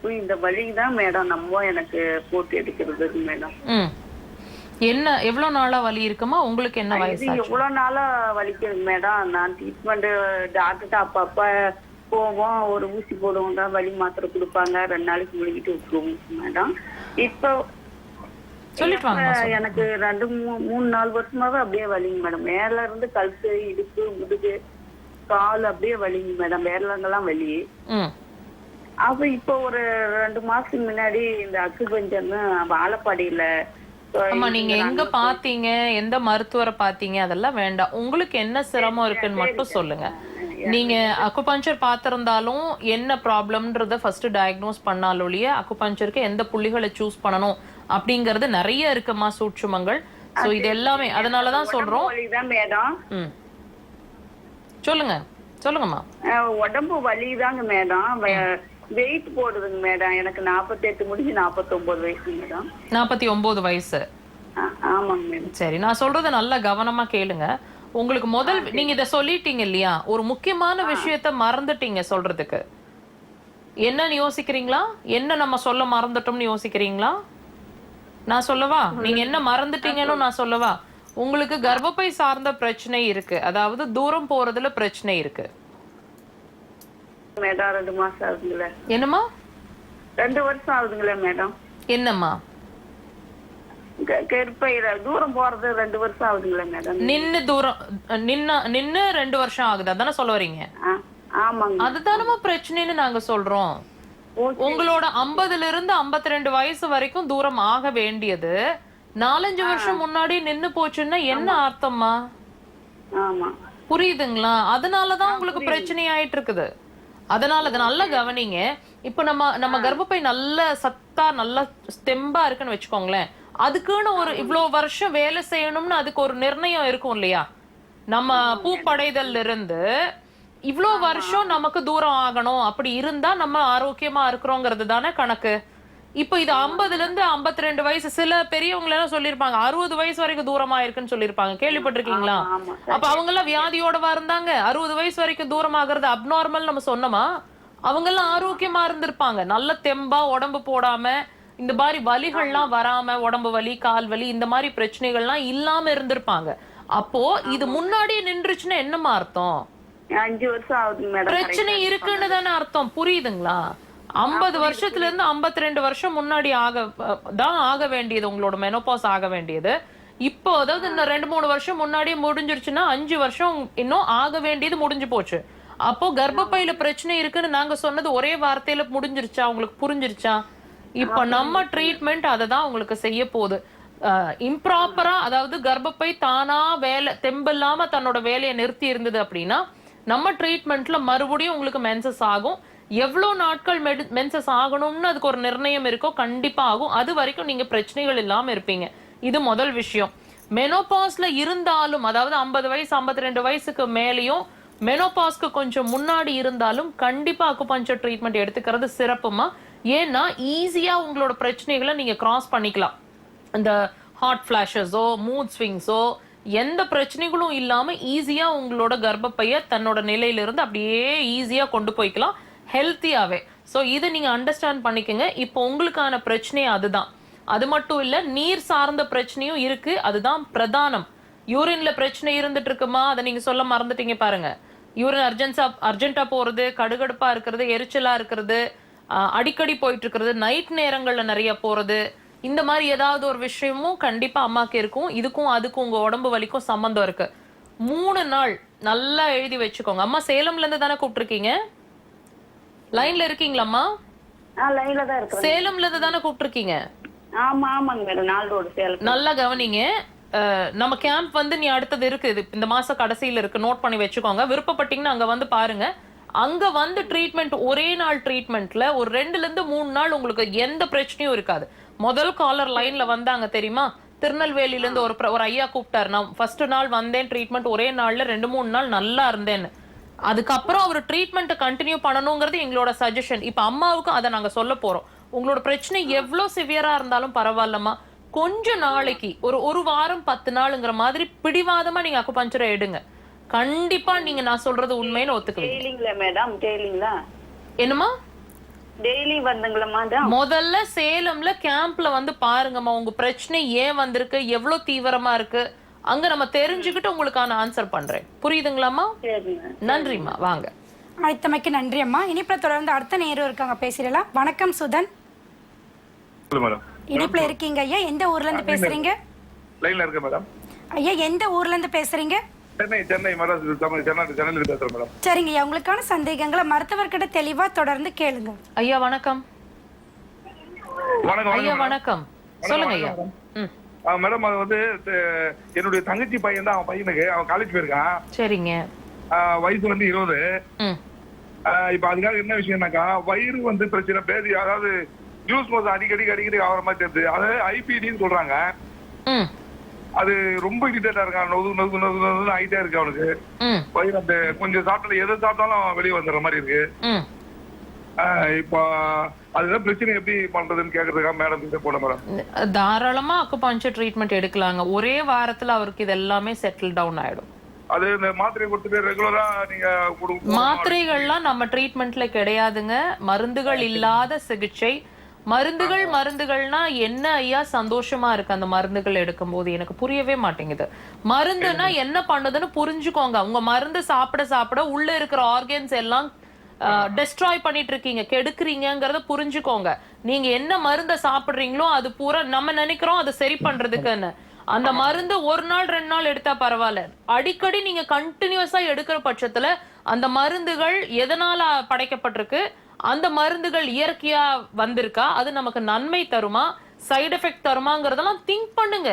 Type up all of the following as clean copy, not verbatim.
இடுப்பு இந்த வலி தான் மேடம் நம்ம எனக்கு போட்டு எடுக்கிறது மேடம். என்ன எவ்வளவு நாளா வலி இருக்குமா? உங்களுக்கு என்ன வயசு? எவ்வளவு நாளா வலிக்குது மேடம். நான் ட்ரீட்மெண்ட் டாக்டர்கிட்ட அப்பப்ப போவோம், ஒரு ஊசி போடுவோம், வலி மாத்திரை கொடுப்பாங்க, 2 நாளைக்கு முழுகிட்டு விட்டுருவோம் மேடம். இப்போ எனக்கு 2-3-4 வருஷமாவே அப்படியே வலிங்க மேடம். மேல இருந்து கழுத்து, இடுப்பு, முதுகு, கால் அப்படியே வலிங்க மேடம். வேர்லங்கெல்லாம் வலி. அப்ப இப்போ ஒரு 2 மாசத்துக்கு முன்னாடி இந்த அக்குபஞ்சர்னு வாழப்பாடியில. ஆமா, நீங்க எங்க பாத்தீங்க, எந்த மருத்துவரை பாத்தீங்க, அதெல்லாம் வேண்டாம். உங்களுக்கு என்ன சிரமம் இருக்குன்னு மட்டும் சொல்லுங்க. நீங்க அக்குபஞ்சர் பாத்திருந்தாலும் என்ன ப்ராப்ளம்ன்றத ஃபர்ஸ்ட் டயக்னோஸ் பண்ணாலொழிய அக்குபஞ்சருக்கு எந்த புள்ளிகளை சூஸ் பண்ணணும் அப்படிங்கறது நிறைய இருக்குமா சூட்சுமங்கள். சோ இது எல்லாமே அதனாலதான் சொல்றோம். சொல்லுங்க சொல்லுங்கம்மா. உடம்பு வலிதாங்க மேடம். வெயிட் போடுதுங்க மேடம். எனக்கு 48 முடிஞ்சு 49 வயசு மேடம். 49 வயசு. ஆமாங்க மேடம். சரி, நான் சொல்றத நல்லா கவனமா கேளுங்க. உங்களுக்கு முதல் நீங்க இத சொல்லிட்டீங்க இல்லையா, ஒரு முக்கியமான விஷயத்த மறந்துட்டீங்க சொல்றதுக்கு. என்னன்னு யோசிக்கிறீங்களா? என்ன நம்ம சொல்ல மறந்துட்டோம்னு யோசிக்கிறீங்களா? நான் சொல்லவா? நீங்க என்ன மறந்துட்டீங்கன்னு நான் சொல்லவா? உங்களுக்கு கர்ப்பப்பை சார்ந்த பிரச்சனை இருக்கு, அதாவது தூரம் போறதுல பிரச்சனை இருக்கு மேடம். 2 மாசம் ஆகுதுங்களே. என்னம்மா? 2 வருஷம் ஆகுதுங்களே மேடம். என்னம்மா? கர்ப்பையில தூரம் போறது 2 வருஷம் ஆகுதுங்களே மேடம். நின்னு 2 வருஷம் ஆகுது, அதானே சொல்ல வரீங்க? ஆமாங்க. அதுதானமா பிரச்சனைன்னு நாங்க சொல்றோம். உங்களோட 50ல இருந்து 52 வயசு வரைக்கும் தூரம் ஆக வேண்டியது 4-5 வருஷம் முன்னாடி நின்னு போச்சுன்னா என்ன அர்த்தம்மா? புரியுதுங்களா? அதனாலதான் உங்களுக்கு பிரச்சனை ஆயிட்டு இருக்குது. அதனால அதை நல்லா கவனிங்க. இப்ப நம்ம கர்ப்பப்பை நல்ல சத்தா நல்ல தெம்பா இருக்குன்னு வச்சுக்கோங்களேன். அதுக்குன்னு ஒரு இவ்வளவு வருஷம் வேலை செய்யணும்னு அதுக்கு ஒரு நிர்ணயம் இருக்கும் இல்லையா? நம்ம பூப்படைதல்ல இருந்து இவ்வளவு வருஷம் நமக்கு தூரம் ஆகணும், அப்படி இருந்தா நம்ம ஆரோக்கியமா இருக்கிறோங்கிறது தானே கணக்கு. இப்ப இது 50ல இருந்து 52 வயசு. சில பெரியவங்க எல்லாம் சொல்லிருப்பாங்க 60 வயசு வரைக்கும் தூரமா இருக்குன்னு சொல்லிருப்பாங்க. கேள்விப்பட்டிருக்கீங்களா? அப்ப அவங்க எல்லாம் வியாதியோடவா இருந்தாங்க? 60 வயசு வரைக்கும் தூரம் ஆகுறது அப்நார்மல் நம்ம சொன்னோமா? அவங்க எல்லாம் ஆரோக்கியமா இருந்திருப்பாங்க, நல்ல தெம்பா, உடம்பு போடாம, இந்த மாதிரி வலிகள்லாம் வராம, உடம்பு வலி, கால் வலி, இந்த மாதிரி பிரச்சனைகள்லாம் இல்லாம இருந்திருப்பாங்க. அப்போ இது முன்னாடியே நின்றுச்சுன்னா என்னமா அர்த்தம்? 5 வருஷம் ஆகுது மேடம். பிரச்சனை இருக்குன்னு தானே அர்த்தம். புரியுதுங்களா? 50 வருஷத்துல இருந்து 52 வருஷம் முன்னாடி ஆக வேண்டியது உங்களோட மெனோபாஸ் ஆக வேண்டியது. இப்போ அதாவது இந்த 2-3 வருஷம் முன்னாடியே முடிஞ்சிருச்சுன்னா 5 வருஷம் இன்னும் ஆக வேண்டியது முடிஞ்சு போச்சு. அப்போ கர்ப்பப்பையில பிரச்சனை இருக்குன்னு நாங்க சொன்னது ஒரே வார்த்தையில முடிஞ்சிருச்சா? உங்களுக்கு புரிஞ்சிருச்சா? இப்ப நம்ம ட்ரீட்மெண்ட் அதை தான் உங்களுக்கு செய்ய போகுது. இம்ப்ராப்பரா, அதாவது கர்ப்பப்பை தானா தெம்பில்லாம தன்னோட வேலையை நிறுத்தி இருந்தது அப்படின்னா நம்ம ட்ரீட்மெண்ட்ல மறுபடியும் உங்களுக்கு மென்சஸ் ஆகும். எவ்வளவு நாட்கள் மென்சஸ் ஆகணும்னு அதுக்கு ஒரு நிர்ணயம் இருக்கோ, கண்டிப்பா ஆகும். அது வரைக்கும் நீங்க பிரச்சனைகள் இல்லாம இருப்பீங்க. இது முதல் விஷயம். மெனோபாஸ்ல இருந்தாலும், அதாவது 50 வயசு 52 வயசுக்கு மேலேயும் மெனோபாஸ்க்கு கொஞ்சம் முன்னாடி இருந்தாலும் கண்டிப்பா அக்குபஞ்சர் ட்ரீட்மெண்ட் எடுத்துக்கிறது சிறப்புமா. ஏன்னா ஈஸியா உங்களோட பிரச்சனைகளை நீங்க கிராஸ் பண்ணிக்கலாம். இந்த ஹாட் பிளாஷஸோ மூட் ஸ்விங்ஸோ எந்த பிரச்சனைகளும் இல்லாம ஈஸியா உங்களோட கர்ப்பப்பைய தன்னோட நிலையிலிருந்து அப்படியே ஈஸியா கொண்டு போய்க்கலாம், ஹெல்த்தியாவே. ஸோ இதை நீங்க அண்டர்ஸ்டாண்ட் பண்ணிக்கங்க. இப்போ உங்களுக்கான பிரச்சனை அதுதான். அது மட்டும் இல்ல, நீர் சார்ந்த பிரச்சனையும் இருக்கு, அதுதான் பிரதானம். யூரின்ல பிரச்சனை இருந்துட்டு இருக்குமா? அதை நீங்க சொல்ல மறந்துட்டீங்க பாருங்க. யூரின் அர்ஜென்ட்டா போறது, கடுகடுப்பா இருக்கிறது, எரிச்சலா இருக்கிறது, அடிக்கடி போயிட்டு இருக்கிறது, நைட் நேரங்கள்ல நிறைய போறது, இந்த மாதிரி ஏதாவது ஒரு விஷயமும் கண்டிப்பா அம்மாக்கு இருக்கும். இதுக்கும் அதுக்கும் உங்க உடம்பு வலிக்கும் சம்பந்தம் இருக்கு. 3 நாள் நல்லா எழுதி வச்சுக்கோங்க. அம்மா சேலம்ல இருந்து தானே கூப்பிட்டுருக்கீங்க? லைன்ல இருக்கீங்களாம்மா? லைன்ல தான் இருக்கேன். சேலம்ல இருந்து தானே கூப்பிட்டுருக்கீங்க? ஆமாங்க மேடம். 4 ரோடு சேலம். நல்லா கவனிங்க. நம்ம கேம்ப் வந்து நீ அடுத்தது இருக்கு, இந்த மாச கடைசியில இருக்கு, நோட் பண்ணி வச்சுக்கோங்க. விருப்பப்பட்டீங்கன்னா அங்க வந்து பாருங்க. அங்க வந்து ட்ரீட்மெண்ட், ஒரே நாள் ட்ரீட்மெண்ட்ல ஒரு 2ல இருந்து 3 நாள் உங்களுக்கு எந்த பிரச்சனையும் இருக்காது. முதல் காலர் லைன்ல வந்தாங்க தெரியுமா? திருநெல்வேலியில இருந்து ஒரு ஐயா கூப்பிட்டாரு. நான் ஃபர்ஸ்ட் நாள் வந்தேன், ட்ரீட்மெண்ட் ஒரே நாள்ல 2-3 நாள் நல்லா இருந்தேன்னு. அதுக்கப்புறம் அவர் ட்ரீட்மெண்ட் கண்டினியூ பண்ணணுங்கிறது எங்களோட சஜஷன். இப்ப அம்மாவுக்கும் அதை நாங்க சொல்ல போறோம். உங்களோட பிரச்சனை எவ்வளவு சிவியரா இருந்தாலும் பரவாயில்லம்மா, கொஞ்ச நாளைக்கு ஒரு வாரம் 10 நாளுங்கிற மாதிரி பிடிவாதமா நீங்க அக்குபஞ்சரை எடுங்க. கண்டிப்பா நீங்க நான் சொல்றது உண்மைன்னு ஒத்துக்குவீங்க. மேடம். என்னமா? டெய்லி வந்துங்களா மேடம்? முதல்ல சேலம்ல கேம்ப்ல வந்து பாருங்கம்மா, உங்க பிரச்சனை ஏன் வந்திருக்கு, எவ்வளவு தீவிரமா இருக்கு, அங்க நம்ம தெரிஞ்சுக்கிட்டு உங்களுக்கான ஆன்சர் பண்றேன். புரியுதுங்களாம்மா? சரிங்க. நன்றிம்மா, வாங்க. அழைத்தமைக்கு நன்றி அம்மா. இனிப்புல தொடர்ந்து அடுத்த நேரம் இருக்காங்க, பேசிடலாம். வணக்கம் சுதன். இனிப்புல இருக்கீங்க ஐயா, எந்த ஊர்ல இருந்து பேசுறீங்க? லைன்ல இருக்க மேடம். ஐயா எந்த ஊர்ல இருந்து பேசுறீங்க? சென்னை சென்னையில பேசுறேன் மேடம். சரிங்க ஐயா, உங்களுக்கான சந்தேகங்களை மருத்துவர்கிட்ட தெளிவா தொடர்ந்து கேளுங்க. ஐயா வணக்கம். ஐயா வணக்கம், சொல்லுங்க ஐயா. மேடம் அது வந்து என்னுடைய தங்கச்சி பையன் தான், அவன் பையனுக்கு அவன் காலேஜ் போயிருக்கான். சரிங்க. வயசு வந்து 20. இப்ப அதுக்காக என்ன விஷயம்னாக்கா, வயிறு வந்து பிரச்சனை பேதி, அதாவது ஜூஸ் மோசம் அடிக்கடி ஆகிற மாதிரி தெரியுது. அதாவது ஐபிடின்னு சொல்றாங்க. அது ரொம்ப இரிட்டேட்டா இருக்கான், நொது ஆகிட்டே இருக்கு அவனுக்கு. வயிறு அந்த கொஞ்சம் சாப்பிட்டாலும் எதை சாப்பிட்டாலும் வெளியே வந்துடுற மாதிரி இருக்கு. இப்போ அதுதான் பிரச்சனை, எப்படி பண்றதுன்னு கேக்குறதுக்கா மேடம் கிட்ட போன மேடம். தாராளமா அக்குபஞ்சர் ட்ரீட்மெண்ட் எடுக்கலாங்க. ஒரே வாரத்துல அவருக்கு இது எல்லாமே செட்டில் டவுன் ஆயிடும். அது இந்த மாத்திரை கொடுத்துட்டு ரெகுலரா நீங்க மாத்திரைகள்லாம் நம்ம ட்ரீட்மெண்ட்ல கிடையாதுங்க. மருந்துகள் இல்லாத சிகிச்சை. மருந்துகள்னா என்ன ஐயா சந்தோஷமா இருக்கு அந்த மருந்துகள் எடுக்கும் போது? எனக்கு புரியவே மாட்டேங்குது. மருந்துனா என்ன பண்ணுதுன்னு புரிஞ்சுக்கோங்க. உங்க மருந்து சாப்பிட உள்ள இருக்கிற ஆர்கன்ஸ் எல்லாம் டெஸ்ட்ராய் பண்ணிட்டு இருக்கீங்க, கெடுக்குறீங்கிறத புரிஞ்சுக்கோங்க. நீங்க என்ன மருந்தை சாப்பிடுறீங்களோ அது பூரா நம்ம நினைக்கிறோம் அதை சரி பண்றதுக்குன்னு. அந்த மருந்து ஒரு நாள் 2 நாள் எடுத்தா பரவாயில்ல, அடிக்கடி நீங்க கண்டினியூஸா எடுக்கிற பட்சத்துல அந்த மருந்துகள் எதனால படைக்கப்பட்டிருக்கு, அந்த மருந்துகள் இயற்கையா வந்திருக்கா, அது நமக்கு நன்மை தருமா, சைடு எஃபெக்ட் தருமாங்கிறதெல்லாம் திங்க் பண்ணுங்க.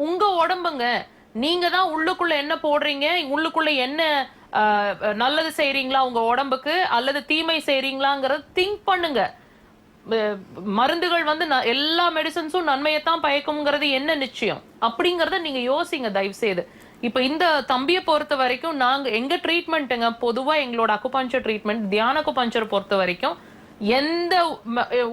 உங்க உடம்புங்க, நீங்க தான் உள்ளுக்குள்ள என்ன போடுறீங்க, உள்ளுக்குள்ள என்ன நல்லது செய்றீங்களா உங்க உடம்புக்கு அல்லது தீமை செய்றீங்களாங்கிறத திங்க் பண்ணுங்க. மருந்துகள் வந்து எல்லா மெடிசன்ஸும் நன்மையத்தான் பயக்கும்ங்கிறது என்ன நிச்சயம் அப்படிங்கறத நீங்க யோசிங்க தயவு செய்து. இப்ப இந்த தம்பியை பொறுத்த வரைக்கும் நாங்க எங்க ட்ரீட்மெண்ட்டுங்க, பொதுவா எங்களோட அக்குபஞ்சர் ட்ரீட்மெண்ட், தியான அக்குபஞ்சர் பொறுத்த வரைக்கும் எந்த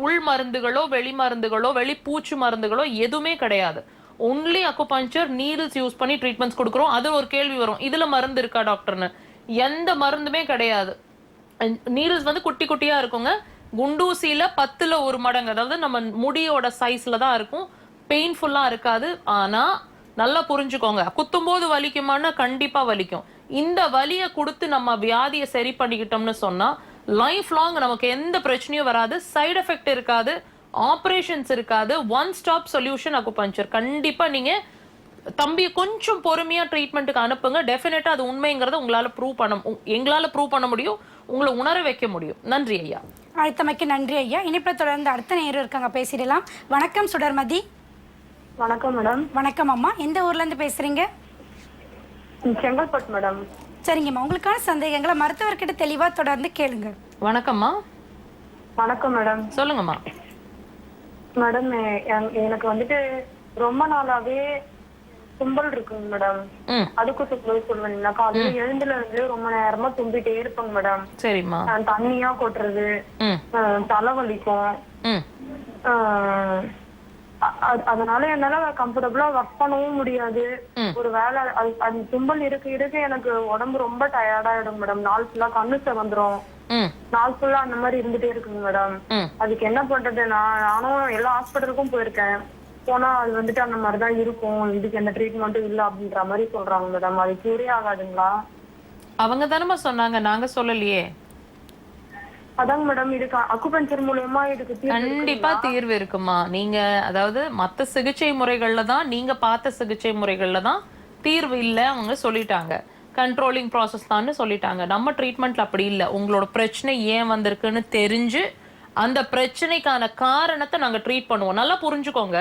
உள் மருந்துகளோ வெளி மருந்துகளோ வெளி பூச்சு மருந்துகளோ எதுவுமே கிடையாது. ஒன்லி அக்குபஞ்சர் நீடில்ஸ் யூஸ் பண்ணி ட்ரீட்மெண்ட்ஸ் கொடுக்குறோம். அது ஒரு கேள்வி வரும், இதுல மருந்து இருக்கா டாக்டர்னு. எந்த மருந்துமே கிடையாது. நீடில்ஸ் வந்து குட்டி குட்டியா இருக்குங்க. குண்டூசியில 10ல் 1 மடங்கு, அதாவது நம்ம முடியோட சைஸ்ல தான் இருக்கும். பெயின்ஃபுல்லா இருக்காது. ஆனா நல்லா புரிஞ்சுக்கோங்க, குத்தும் போது வலிக்குமானா கண்டிப்பா வலிக்கும். இந்த வலியை கொடுத்து நம்ம வியாதியை சரி பண்ணிக்கிட்டோம்னு சொன்னா லைஃப் லாங் நமக்கு எந்த பிரச்சனையும் வராது, சைடு எஃபெக்ட் இருக்காது, ஆபரேஷன்ஸ் இருக்காது. One stop solution acupuncture. கண்டிப்பா நீங்க தம்பியை கொஞ்சம் பொறுமையா ட்ரீட்மெண்ட்டுக்கு அனுப்புங்க. டெஃபினட்டா அது உண்மைங்கிறத எங்களால ப்ரூவ் பண்ண முடியும், உங்களை உணர வைக்க முடியும். நன்றி ஐயா. அழைத்தமைக்கு நன்றி ஐயா. இனிப்புல தொடர்ந்து அடுத்த நேரம் இருக்காங்க, பேசிடலாம். வணக்கம் சுடர்மதி. வணக்கம் மேடம். வணக்கம் அம்மா, எந்த ஊர்ல இருந்து பேசுறீங்க? செங்கல்பட்டு மேடம். சரிங்கம்மா, உங்களுக்கான சந்தேகங்களை மருத்துவர்கிட்ட தெளிவா தொடர்ந்து கேளுங்க. வணக்கம்மா. வணக்கம் மேடம். சொல்லுங்கம்மா. மேடம் எனக்கு வந்துட்டு ரொம்ப நாளாவே தும்பல் இருக்குங்க மேடம். அதுக்கு தும்பல் சொல்லுவீங்களா? காலையில எழுந்துல இருந்து ரொம்ப நேரமா தும்பிட்டே இருப்பேங்க மேடம். சரிம்மா. தண்ணியா கொட்டுறது, தலைவலிக்கும். அதனால என்னால கம்ஃபர்டபுளா ஒர்க் பண்ணவும் முடியாது. ஒரு வேலை அது தும்பல் இருக்க எனக்கு உடம்பு ரொம்ப டயர்ட் ஆயிடும் மேடம். நாள் ஃபுல்லா கண்ணு வந்துரும், நாள் ஃபுல்லா அந்த மாதிரி இருந்துட்டே இருக்குங்க மேடம். அதுக்கு என்ன பண்றது? நானும் எல்லா ஹாஸ்பிட்டலுக்கும் போயிருக்கேன். போனா அது வந்துட்டு அந்த மாதிரிதான் இருக்கும், இதுக்கு எந்த ட்ரீட்மெண்ட்டும் இல்ல அப்படின்ற மாதிரி சொல்றாங்க மேடம். அது கியூரே ஆகாதுங்களா? அவங்க தானமா சொன்னாங்க, நாங்க சொல்லலையே. அதாங்க மேடம், இதுக்கு அக்குபஞ்சர் மூலமா இதுக்கு கண்டிப்பா தீர்வு இருக்குமா. நீங்க அதாவது மத்த சிகிச்சை முறைகள்ல தான், நீங்க பார்த்த சிகிச்சை முறைகள்ல தான் தீர்வு இல்ல அவங்க சொல்லிட்டாங்க. கண்ட்ரோலிங் ப்ராசஸ் தான் சொல்லிட்டாங்க. நம்ம ட்ரீட்மெண்ட்ல அப்படி இல்ல. உங்களோட பிரச்சனை ஏன் வந்திருக்குன்னு தெரிஞ்சு அந்த பிரச்சனைக்கான காரணத்தை நாங்க ட்ரீட் பண்ணுவோம். நல்லா புரிஞ்சுக்கோங்க,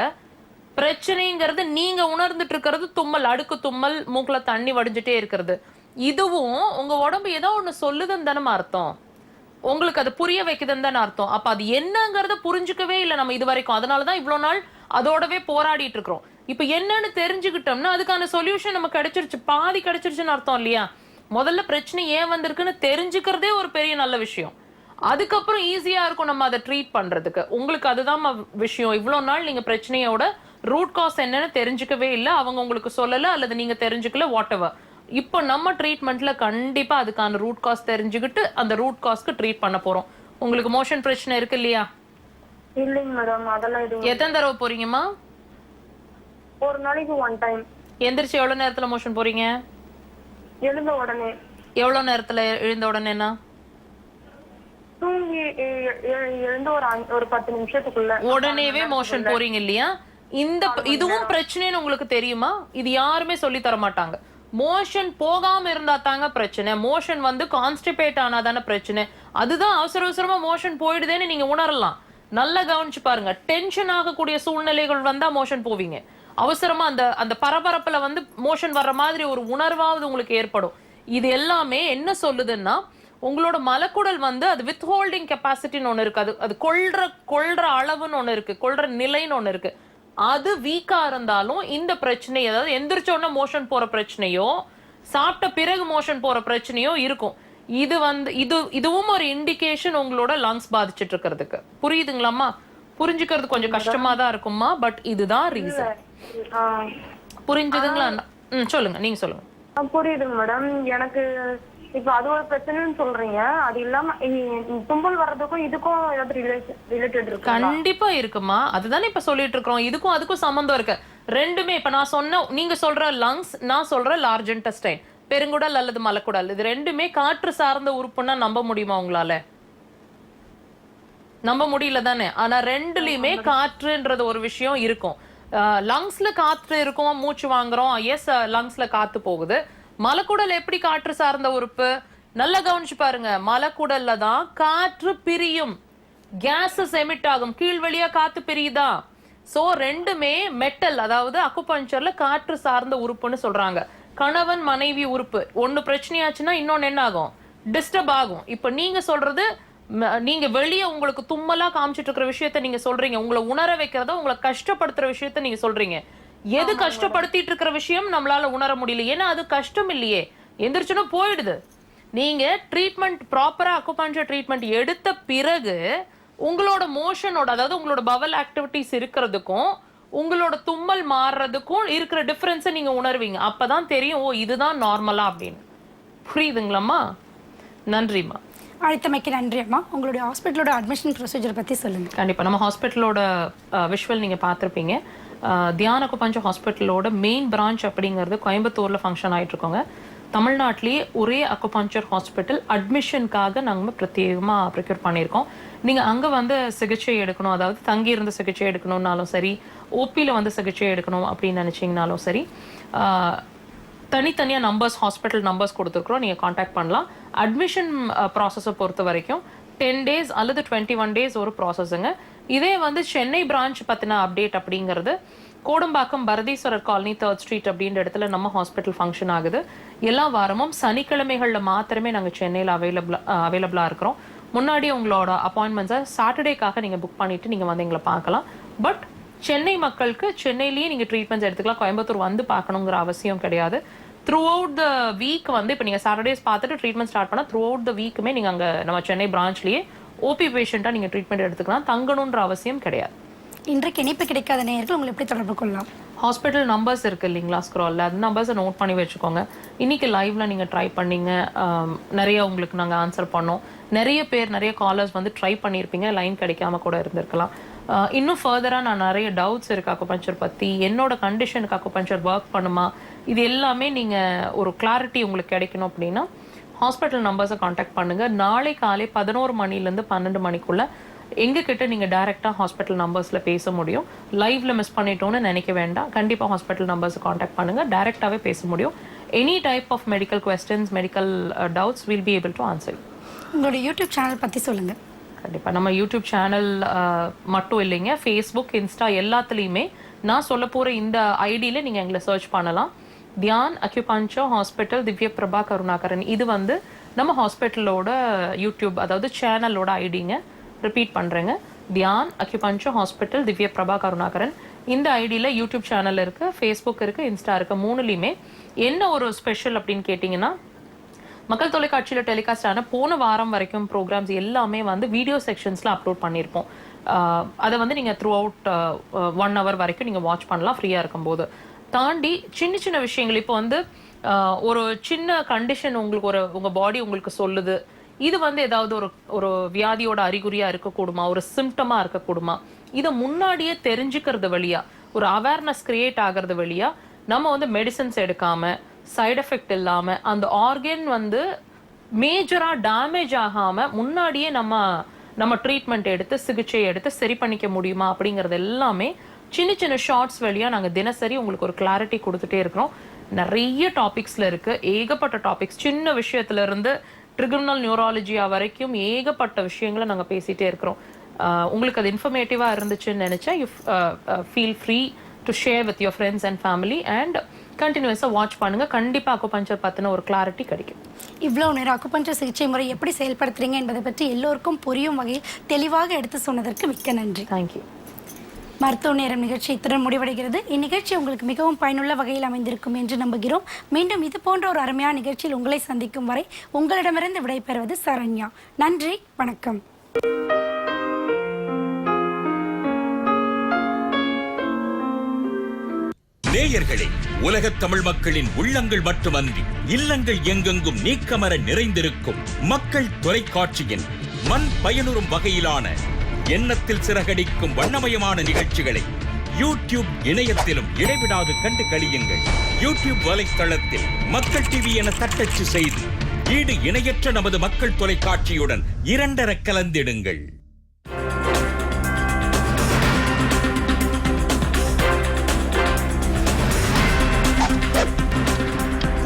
பிரச்சனைங்கிறது நீங்க உணர்ந்துட்டு இருக்கிறது தும்மல், அடுக்கு தும்மல், மூக்குல தண்ணி வடிஞ்சிட்டே இருக்கிறது. இதுவும் உங்க உடம்பு ஏதோ ஒண்ணு சொல்லுதுன்னு தானே அர்த்தம். உங்களுக்கு அது புரிய வைக்குதுன்னு தானே அர்த்தம். அப்ப அது என்னங்கறத புரிஞ்சுக்கவே இல்லை நம்ம இது வரைக்கும். அதனாலதான் இவ்வளவு நாள் அதோடவே போராடிட்டு இருக்கிறோம். இப்ப என்னன்னு தெரிஞ்சுக்கிட்டோம்னா அதுக்கான சொல்யூஷன் நமக்கு கிடைச்சிருச்சு, பாதி கிடைச்சிருச்சுன்னு அர்த்தம் இல்லையா? முதல்ல பிரச்சனை ஏன் வந்திருக்குன்னு தெரிஞ்சுக்கிறதே ஒரு பெரிய நல்ல விஷயம். அதுக்கப்புறம் ஈஸியா இருக்கும் நம்ம அதை ட்ரீட் பண்றதுக்கு. உங்களுக்கு அதுதான் விஷயம். இவ்வளவு நாள் நீங்க பிரச்சனையோட ரூட் காஸ் என்னன்னு தெரிஞ்சுக்கவே இல்லை, அவங்க உங்களுக்கு சொல்லல அல்லது நீங்க தெரிஞ்சுக்கல, வாட் எவர். இப்போ நம்ம ட்ரீட்மெண்ட்ல கண்டிப்பா அதுக்கான ரூட் காஸ் தெரிஞ்சுக்கிட்டு அந்த ரூட் காஸ்க்கு ட்ரீட் பண்ண போறோம். உங்களுக்கு மோஷன் பிரச்சனை இருக்கு இல்லையா? இல்லைங்க மேடம், அதெல்லாம் எதுவும். எத்தனை தடவை போறீங்கம்மா? ஒரு நாளைக்கு 1 டைம். எந்திரிச்சு எவ்வளவு நேரத்துல மோஷன் போறீங்க? எழுந்த உடனே. எவ்வளவு நேரத்துல எழுந்த உடனேனா? தூங்கி எழுந்து ஒரு 10 நிமிஷத்துக்குள்ள உடனேவே மோஷன் போறீங்க இல்லையா? இதுவும் பிரச்சனைன்னு உங்களுக்கு தெரியுமா? இது யாருமே சொல்லி தர மாட்டாங்க. மோஷன் போகாம இருந்தா தாங்க பிரச்சனை. மோஷன் வந்து கான்ஸ்டிபேட் ஆனாதானே பிரச்சனை. அதுதான் அவசர அவசரமா மோஷன் போயிடுதேன்னு நீங்க உணரலாம். நல்லா கவனிச்சு பாருங்க. டென்ஷன் ஆகக்கூடிய சூழ்நிலைகள் வந்தா மோஷன் போவீங்க. அவசரமா அந்த பரபரப்புல வந்து மோஷன் வர்ற மாதிரி ஒரு உணர்வாவது உங்களுக்கு ஏற்படும். இது எல்லாமே என்ன சொல்லுதுன்னா, உங்களோட மலக்குடல் வந்து அது வித் ஹோல்டிங் கெப்பாசிட்டின்னு ஒண்ணு இருக்கு. அது கொள்ற அளவுன்னு ஒண்ணு இருக்கு, கொள்ற நிலைன்னு ஒண்ணு இருக்கு. அது வீக்கா இருந்தாலும் இந்த பிரச்சனை, அதாவது எந்திரிச்ச உடனே மோஷன் போற பிரச்சனையோ சாப்பிட்ட பிறகு மோஷன் போற பிரச்சனையோ இருக்கும். இது வந்து இதுவும் ஒரு இண்டிகேஷன் உங்களோட லங்ஸ் பாதிச்சுட்டு இருக்கிறதுக்கு. புரியுதுங்களாம்மா? புரிஞ்சுக்கிறது கொஞ்சம் கஷ்டமா தான் இருக்கும்மா, பட் இதுதான் ரீசன். புரிஞ்சுதுங்களா? சொல்லுங்க, நீங்க சொல்லுங்க. புரியுதுங்க மேடம். எனக்கு இப்ப அது ஒரு பிரச்சனைன்னு சொல்றீங்க. அது இல்லாம தும்பல் வர்றதுக்கும் இதுக்கும் ஏதாவது ரிலேட்டட் இருக்கு? கண்டிப்பா இருக்குமா. அதுதானே இப்ப சொல்லிட்டு இருக்கோம். இதுக்கும் அதுக்கும் சம்பந்தம் இருக்கு. ரெண்டுமே இப்ப நான் சொன்ன, நீங்க சொல்ற லங்ஸ், நான் சொல்ற லார்ஜ் இன்டெஸ்டைன், பெருங்குடல் அல்லது மலக்குடல், இது ரெண்டுமே காற்று சார்ந்த உறுப்புன்னா நம்ப முடியுமா உங்களால? நம்ப முடியல தானே. ஆனா ரெண்டுலயுமே காற்றுன்றது ஒரு விஷயம் இருக்கும். லங்ஸ்ல காற்று இருக்கும், மூச்சு வாங்குறோம், எஸ் லங்ஸ்ல காத்து போகுது. மலக்குடல் எப்படி காற்று சார்ந்த உறுப்பு? நல்லா கவனிச்சு பாருங்க. மலக்குடல்ல தான் காற்று பிரியும், கேஸஸ் எமிட் ஆகும், கீழ் வழியா காத்து பிரியுதா. சோ ரெண்டுமே மெட்டல், அதாவது அக்குபஞ்சர்ல காற்று சார்ந்த உறுப்புன்னு சொல்றாங்க. கணவன் மனைவி உறுப்பு ஒண்ணு பிரச்சனையாச்சுன்னா இன்னொன்னு என்ன ஆகும்? டிஸ்டர்ப் ஆகும். இப்ப நீங்க சொல்றது, நீங்க வெளியே உங்களுக்கு தும்மலா காமிச்சிட்டு இருக்கிற விஷயத்த நீங்க சொல்றீங்க. உங்களை உணர வைக்கிறத, உங்களை கஷ்டப்படுத்துற விஷயத்த நீங்க சொல்றீங்க. எது கஷ்டப்படுத்திட்டு இருக்கிற விஷயம் நம்மளால உணர முடியல. ஏன்னா அது கஷ்டம் இல்லையே, எந்திரிச்சுன்னா போயிடுது. நீங்க ட்ரீட்மெண்ட் ப்ராப்பரா அக்குபஞ்சர் ட்ரீட்மெண்ட் எடுத்த பிறகு உங்களோட மோஷனோட, அதாவது உங்களோட பவல் ஆக்டிவிட்டிஸ் இருக்கிறதுக்கும் உங்களோட தும்மல் மாறுறதுக்கும் இருக்கிற டிஃபரன்ஸை நீங்க உணர்வீங்க. அப்பதான் தெரியும், ஓ இதுதான் நார்மலா அப்படின்னு. புரியுதுங்களாம்மா? நன்றிம்மா. அழைத்தமைக்கு நன்றி அம்மா. உங்களுடைய ஹாஸ்பிட்டலோட அட்மிஷன் ப்ரொசீஜர் பத்தி சொல்லுங்க. கண்டிப்பா. நம்ம ஹாஸ்பிட்டலோட விஷுவல் நீங்க பார்த்திருப்பீங்க. தியான அக்குபஞ்சர் ஹாஸ்பிட்டலோட மெயின் பிரான்ச் அப்படிங்கிறது கோயம்புத்தூர்ல ஃபங்க்ஷன் ஆயிட்டு இருக்கோங்க. தமிழ்நாட்டிலேயே ஒரே அக்குபஞ்சர் ஹாஸ்பிட்டல் அட்மிஷனுக்காக நாங்கள் பிரத்யேகமாக ப்ரிக்யூர் பண்ணியிருக்கோம். நீங்கள் அங்கே வந்து சிகிச்சை எடுக்கணும், அதாவது தங்கி இருந்து சிகிச்சை எடுக்கணும்னாலும் சரி, ஓபியில் வந்து சிகிச்சை எடுக்கணும் அப்படின்னு நினச்சிங்கனாலும் சரி, தனித்தனியாக நம்பர்ஸ், ஹாஸ்பிட்டல் நம்பர்ஸ் கொடுத்துருக்குறோம். நீங்கள் காண்டாக்ட் பண்ணலாம். அட்மிஷன் ப்ராசஸை பொறுத்த வரைக்கும் 10 days அல்லது 21 days ஒரு ப்ராசஸுங்க. இதே வந்து சென்னை பிரான்ச் பற்றின அப்டேட் அப்படிங்கிறது Kodambakkam Bharatheeswarar colony 3rd Street அப்படின்ற இடத்துல நம்ம ஹாஸ்பிட்டல் ஃபங்க்ஷன் ஆகுது. எல்லா வாரமும் சனிக்கிழமைகளில் மாத்திரமே நாங்கள் சென்னையில் அவைலபிளாக இருக்கிறோம். முன்னாடி உங்களோட அப்பாயின்மெண்ட்ஸை சாட்டர்டேக்காக நீங்கள் புக் பண்ணிவிட்டு நீங்கள் வந்து எங்களை பார்க்கலாம். பட் சென்னை மக்களுக்கு சென்னையிலேயே நீங்கள் ட்ரீட்மெண்ட்ஸ் எடுத்துக்கலாம். கோயம்புத்தூர் வந்து பார்க்கணுங்கிற அவசியம் கிடையாது. த்ரூ அவுட் த வீக் வந்து இப்போ நீங்கள் சாட்டர்டேஸ் பார்த்துட்டு ட்ரீட்மெண்ட் ஸ்டார்ட் பண்ணால் த்ரூ அவுட் த வீக்குமே நீங்கள் அங்கே நம்ம சென்னை பிரான்ச்லேயே ஓபி பேஷண்ட்டாக நீங்கள் ட்ரீட்மெண்ட் எடுத்துக்கலாம். தங்கணுன்ற அவசியம் கிடையாது. இன்றைக்கு இணைப்பு கிடைக்காத நேயர்கள் உங்களை எப்படி தொடர்பு கொள்ளலாம்? ஹாஸ்பிட்டல் நம்பர்ஸ் இருக்கு இல்லைங்களா, ஸ்க்ராலில், அந்த நம்பர்ஸை நோட் பண்ணி வச்சுக்கோங்க. இன்னைக்கு லைவ்ல நீங்கள் ட்ரை பண்ணீங்க, நிறைய உங்களுக்கு நாங்கள் ஆன்சர் பண்ணோம். நிறைய பேர், நிறைய காலர்ஸ் வந்து ட்ரை பண்ணியிருப்பீங்க, லைன் கிடைக்காம கூட இருந்திருக்கலாம். இன்னும் ஃபர்தராக நான் நிறைய டவுட்ஸ் இருக்கு அக்குபஞ்சர் பற்றி, என்னோட கண்டிஷனுக்கு அக்குபஞ்சர் ஒர்க் பண்ணுமா, இது எல்லாமே நீங்கள் ஒரு கிளாரிட்டி உங்களுக்கு கிடைக்கணும் அப்படின்னா ஹாஸ்பிட்டல் நம்பர்ஸை காண்டாக்ட் பண்ணுங்கள். நாளை காலை 11 மணிலேருந்து 12 மணிக்குள்ளே எங்ககிட்ட நீங்கள் டைரெக்டாக ஹாஸ்பிட்டல் நம்பர்ஸில் பேச முடியும். லைவ்ல மிஸ் பண்ணிட்டோன்னு நினைக்க வேண்டாம். கண்டிப்பாக ஹாஸ்பிட்டல் நம்பர்ஸை காண்டாக்ட் பண்ணுங்கள், டைரெக்டாகவே பேச முடியும். Any type of medical questions, medical doubts will be able to answer. உங்களோட யூடியூப் சேனல் பற்றி சொல்லுங்கள். கண்டிப்பாக. நம்ம யூடியூப் சேனல் மட்டும் இல்லைங்க, ஃபேஸ்புக், இன்ஸ்டா எல்லாத்துலேயுமே நான் சொல்ல போகிற இந்த ஐடியில் நீங்கள் எங்களை சர்ச் பண்ணலாம். தியான் அக்யூபஞ்சர் ஹாஸ்பிட்டல் திவ்ய பிரபா கருணாகரன். இது வந்து நம்ம ஹாஸ்பிட்டலோட யூடியூப், அதாவது சேனலோட ஐடிங்க. ரிப்பீட் பண்ணுறேங்க, தியான் அக்யூபஞ்சர் ஹாஸ்பிட்டல் திவ்ய பிரபா கருணாகரன். இந்த ஐடியில் யூடியூப் சேனல் இருக்குது, ஃபேஸ்புக் இருக்குது, இன்ஸ்டா இருக்குது. மூணுலேயுமே என்ன ஒரு ஸ்பெஷல் அப்படின்னு கேட்டிங்கன்னா, மக்கள் தொலைக்காட்சியில் டெலிகாஸ்ட் ஆன போன வாரம் வரைக்கும் ப்ரோக்ராம்ஸ் எல்லாமே வந்து வீடியோ செக்ஷன்ஸில் அப்லோட் பண்ணியிருப்போம். அதை வந்து நீங்கள் த்ரூ அவுட் 1 hour வரைக்கும் நீங்கள் வாட்ச் பண்ணலாம் ஃப்ரீயாக இருக்கும்போது. தாண்டி சின்ன சின்ன விஷயங்கள், இப்போ வந்து ஒரு சின்ன கண்டிஷன் உங்களுக்கு உங்கள் பாடி உங்களுக்கு சொல்லுது, இது வந்து ஏதாவது ஒரு வியாதியோட அறிகுறியா இருக்கக்கூடுமா, ஒரு சிம்டமா இருக்கக்கூடுமா, இதை முன்னாடியே தெரிஞ்சுக்கிறது வழியா, ஒரு அவேர்னஸ் கிரியேட் ஆகிறது வழியா நம்ம வந்து மெடிசன்ஸ் எடுக்காம சைடு எஃபெக்ட் இல்லாம அந்த ஆர்கன் வந்து மேஜரா டேமேஜ் ஆகாம முன்னாடியே நம்ம ட்ரீட்மெண்ட் எடுத்து சிகிச்சை எடுத்து சரி பண்ணிக்க முடியுமா அப்படிங்கறது எல்லாமே சின்ன சின்ன ஷார்ட்ஸ் வழியா நாங்க தினசரி உங்களுக்கு ஒரு கிளாரிட்டி கொடுத்துட்டே இருக்கிறோம். நிறைய டாபிக்ஸ்ல இருக்கு, ஏகப்பட்ட டாபிக்ஸ், சின்ன விஷயத்துல இருந்து ட்ரிகர்னல் நியூராலஜியா வரைக்கும் ஏகப்பட்ட விஷயங்களை நாங்க பேசிட்டே இருக்கிறோம். உங்களுக்கு அது இன்ஃபர்மேட்டிவா இருந்துச்சுன்னு நினைச்சா you feel free to share with your friends and family and கண்டினியூஸாக வாட்ச் பண்ணுங்க. கண்டிப்பாக அக்குபஞ்சர் பற்றின ஒரு கிளாரிட்டி கிடைக்கும். இவ்வளோ நேரம் அக்குபஞ்சர் சிகிச்சை முறை எப்படி செயல்படுத்துறீங்க என்பதை பற்றி எல்லோருக்கும் புரியும் வகையில் தெளிவாக எடுத்து சொன்னதற்கு மிக்க நன்றி. தேங்க்யூ. மருத்துவ நேரம் நிகழ்ச்சி இத்துடன் முடிவடைகிறது. இந்நிகழ்ச்சி உங்களுக்கு மிகவும் பயனுள்ள வகையில் அமைந்திருக்கும் என்று நம்புகிறோம். மீண்டும் இது போன்ற ஒரு அருமையான நிகழ்ச்சியில் உங்களை சந்திக்கும் வரை உங்களிடமிருந்து விடைபெறுவது சரண்யா. நன்றி, வணக்கம். நேயர்களே, உலகத் தமிழ் மக்களின் உள்ளங்கள் மட்டுமன்றி இல்லங்கள் எங்கெங்கும் நீக்கமர நிறைந்திருக்கும் மக்கள் தொலைக்காட்சியின் மண் பயனுறும் வகையிலான எண்ணத்தில் சிறகடிக்கும் வண்ணமயமான நிகழ்ச்சிகளை யூடியூப் இணையத்திலும் இடைவிடாது கண்டு களியுங்கள். யூடியூப் வலைத்தளத்தில் மக்கள் டிவி என தட்டச்சு செய்து ஈடு இணையற்ற நமது மக்கள் தொலைக்காட்சியுடன் இரண்டர கலந்திடுங்கள்.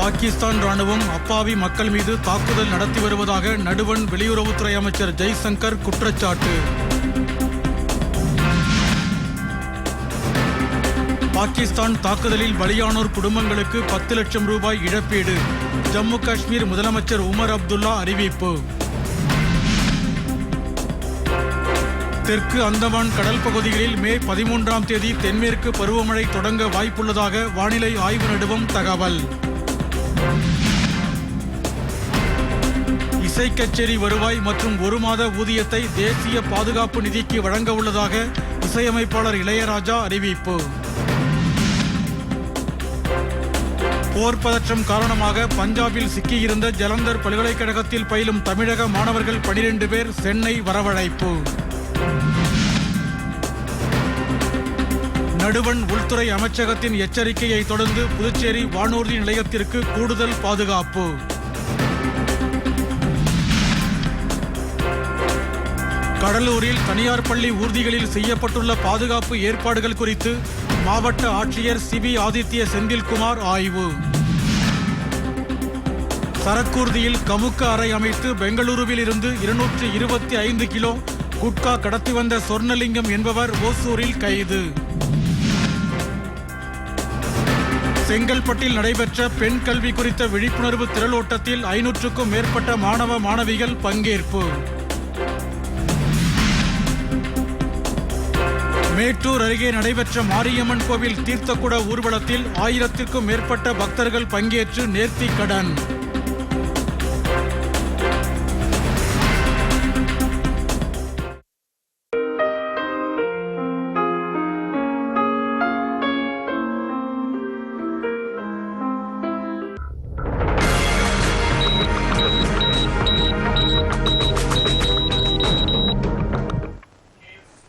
பாகிஸ்தான் ராணுவம் அப்பாவி மக்கள் மீது தாக்குதல் நடத்தி வருவதாக நடுவண் வெளியுறவுத்துறை அமைச்சர் ஜெய்சங்கர் குற்றச்சாட்டு. பாகிஸ்தான் தாக்குதலில் பலியானோர் குடும்பங்களுக்கு 10 லட்சம் ரூபாய் இழப்பீடு. ஜம்மு காஷ்மீர் முதலமைச்சர் உமர் அப்துல்லா அறிவிப்பு. தெற்கு அந்தமான் கடல் பகுதிகளில் மே 13ஆம் தேதி தென்மேற்கு பருவமழை தொடங்க வாய்ப்புள்ளதாக வானிலை ஆய்வு நடுவம் தகவல். இசை கச்சேரி வருவாய் மற்றும் 1 மாத ஊதியத்தை தேசிய பாதுகாப்பு நிதிக்கு வழங்க உள்ளதாக இசையமைப்பாளர் இளையராஜா அறிவிப்பு. போர் பதற்றம் காரணமாக பஞ்சாபில் சிக்கியிருந்த ஜலந்தர் பல்கலைக்கழகத்தில் பயிலும் தமிழக மாணவர்கள் 12 பேர் சென்னை வரவழைப்பு. நடுவண் உள்துறை அமைச்சகத்தின் எச்சரிக்கையை தொடர்ந்து புதுச்சேரி வானூர்தி நிலையத்திற்கு கூடுதல் பாதுகாப்பு. கடலூரில் தனியார் பள்ளி ஊர்திகளில் செய்யப்பட்டுள்ள பாதுகாப்பு ஏற்பாடுகள் குறித்து மாவட்ட ஆட்சியர் சிபி ஆதித்ய செந்தில்குமார் ஆய்வு. சரக்கூர்தியில் கமுக்க அறை அமைத்து பெங்களூருவில் இருந்து 225 கிலோ குட்கா கடத்தி வந்த சொர்ணலிங்கம் என்பவர் ஓசூரில் கைது. செங்கல்பட்டில் நடைபெற்ற பெண் கல்வி குறித்த விழிப்புணர்வு திரளோட்டத்தில் 500க்கும் மேற்பட்ட மாணவ மாணவிகள் பங்கேற்பு. மேட்டூர் அருகே நடைபெற்ற மாரியம்மன் கோவில் தீர்த்தக்குட ஊர்வலத்தில் 1000க்கும் மேற்பட்ட பக்தர்கள் பங்கேற்று நேர்த்திக் கடன்.